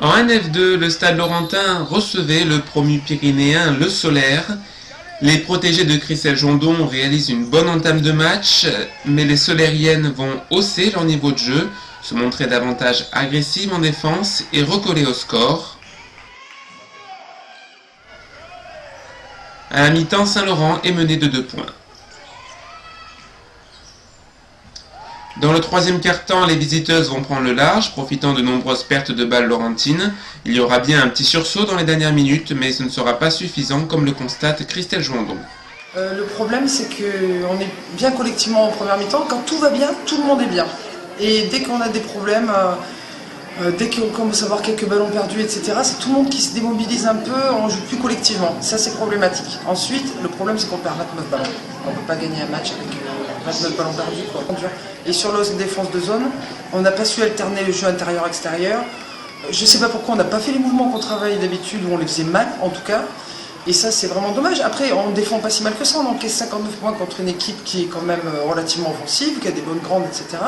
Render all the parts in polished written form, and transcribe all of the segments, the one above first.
En NF2, le Stade Laurentin recevait le promu pyrénéen Le Solaire. Les protégés de Christelle Jondon réalisent une bonne entame de match, mais les Solériennes vont hausser leur niveau de jeu, se montrer davantage agressives en défense et recoller au score. À la mi-temps, Saint-Laurent est mené de 2 points. Dans le troisième quart-temps, les visiteuses vont prendre le large, profitant de nombreuses pertes de balles laurentines. Il y aura bien un petit sursaut dans les dernières minutes, mais ce ne sera pas suffisant, comme le constate Christelle Jondon. Le problème, c'est qu'on est bien collectivement en première mi-temps. Quand tout va bien, tout le monde est bien. Et dès qu'on a des problèmes, dès qu'on commence à avoir quelques ballons perdus, etc., c'est tout le monde qui se démobilise un peu, on ne joue plus collectivement. Ça, c'est problématique. Ensuite, le problème, c'est qu'on perd 29 ballons. On ne peut pas gagner un match avec 29 ballons perdus, quoi. Et sur la défense de zone, on n'a pas su alterner le jeu intérieur-extérieur. Je ne sais pas pourquoi on n'a pas fait les mouvements qu'on travaille d'habitude, ou on les faisait mal, en tout cas. Et ça, c'est vraiment dommage. Après, on ne défend pas si mal que ça. On encaisse 59 points contre une équipe qui est quand même relativement offensive, qui a des bonnes grandes, etc.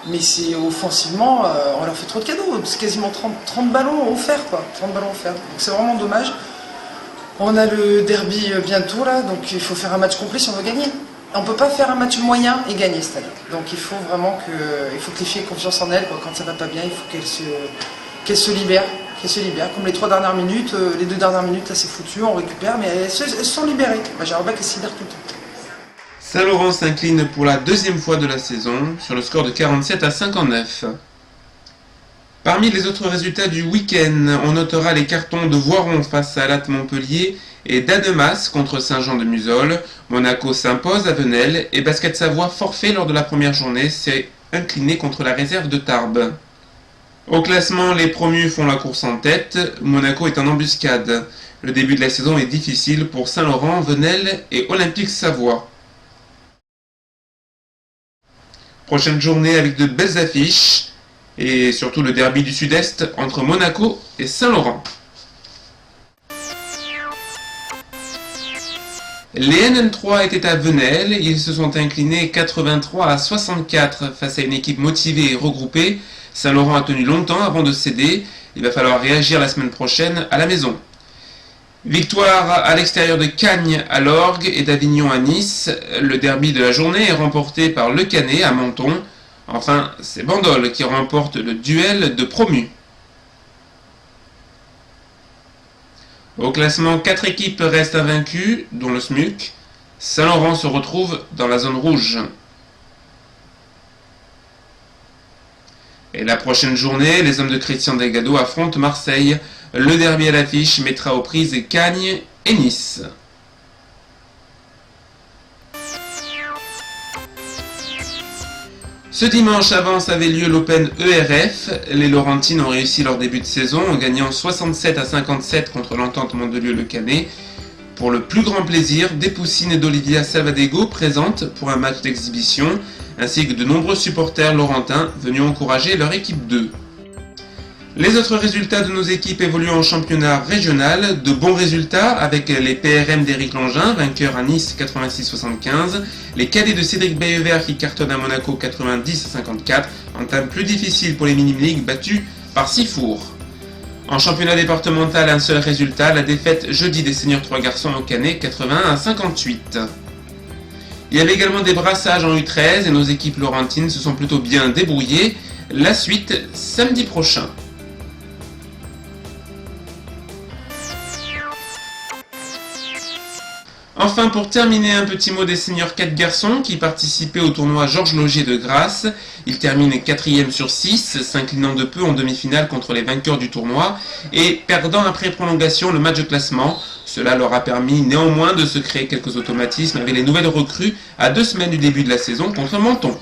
Mais c'est offensivement, on leur fait trop de cadeaux. C'est quasiment 30 ballons offerts, quoi. 30 ballons offerts. Donc c'est vraiment dommage. On a le derby bientôt, là, donc il faut faire un match complet si on veut gagner. On ne peut pas faire un match moyen et gagner cette année. Donc il faut vraiment que les filles aient confiance en elles, quoi. Quand ça va pas bien, il faut qu'elles se libèrent. Comme les 3 dernières minutes, les 2 dernières minutes, là c'est foutu, on récupère, mais elles se sont libérées. J'aimerais bien qu'elles se libèrent tout le temps. Saint-Laurent s'incline pour la 2e fois de la saison, sur le score de 47-59. Parmi les autres résultats du week-end, on notera les cartons de Voiron face à Latte Montpellier et d'Annemasse contre Saint-Jean-de-Musol. Monaco s'impose à Venelle et Basket Savoie, forfait lors de la première journée, s'est incliné contre la réserve de Tarbes. Au classement, les promus font la course en tête, Monaco est en embuscade. Le début de la saison est difficile pour Saint-Laurent, Venelle et Olympique Savoie. Prochaine journée avec de belles affiches et surtout le derby du Sud-Est entre Monaco et Saint-Laurent. Les NN3 étaient à Venelle, ils se sont inclinés 83-64 face à une équipe motivée et regroupée. Saint-Laurent a tenu longtemps avant de céder, il va falloir réagir la semaine prochaine à la maison. Victoire à l'extérieur de Cagnes à l'Orgue et d'Avignon à Nice. Le derby de la journée est remporté par Le Canet à Menton. Enfin, c'est Bandol qui remporte le duel de promus. Au classement, 4 équipes restent invaincues, dont le SMUC. Saint-Laurent se retrouve dans la zone rouge. Et la prochaine journée, les hommes de Christian Delgado affrontent Marseille. Le derby à l'affiche mettra aux prises Cagnes et Nice. Ce dimanche avance avait lieu l'Open ERF. Les Laurentines ont réussi leur début de saison en gagnant 67-57 contre l'Entente Mandelieu-Le Canet. Pour le plus grand plaisir, des poussines d'Olivia Salvadego présentes pour un match d'exhibition, ainsi que de nombreux supporters laurentins venus encourager leur équipe 2. Les autres résultats de nos équipes évoluent en championnat régional, de bons résultats avec les PRM d'Éric Langin, vainqueur à Nice 86-75, les cadets de Cédric Bayevert qui cartonnent à Monaco 90-54, entame plus difficile pour les mini-ligues battues par Sifour. En championnat départemental, un seul résultat, la défaite jeudi des seniors 3 garçons au Canet 81-58. Il y avait également des brassages en U13 et nos équipes laurentines se sont plutôt bien débrouillées. La suite samedi prochain. Enfin, pour terminer, un petit mot des seniors 4 garçons qui participaient au tournoi Georges Logier de Grasse. Ils terminent 4e sur 6, s'inclinant de peu en demi-finale contre les vainqueurs du tournoi et perdant après prolongation le match de classement. Cela leur a permis néanmoins de se créer quelques automatismes avec les nouvelles recrues à 2 semaines du début de la saison contre Menton.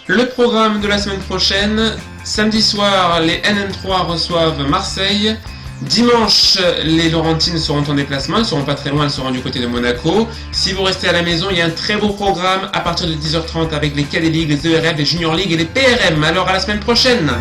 Le programme de la semaine prochaine, samedi soir, les NN3 reçoivent Marseille. Dimanche, les Laurentines seront en déplacement, elles ne seront pas très loin, elles seront du côté de Monaco. Si vous restez à la maison, il y a un très beau programme à partir de 10h30 avec les KD League, les ERF, les Junior League et les PRM. Alors à la semaine prochaine!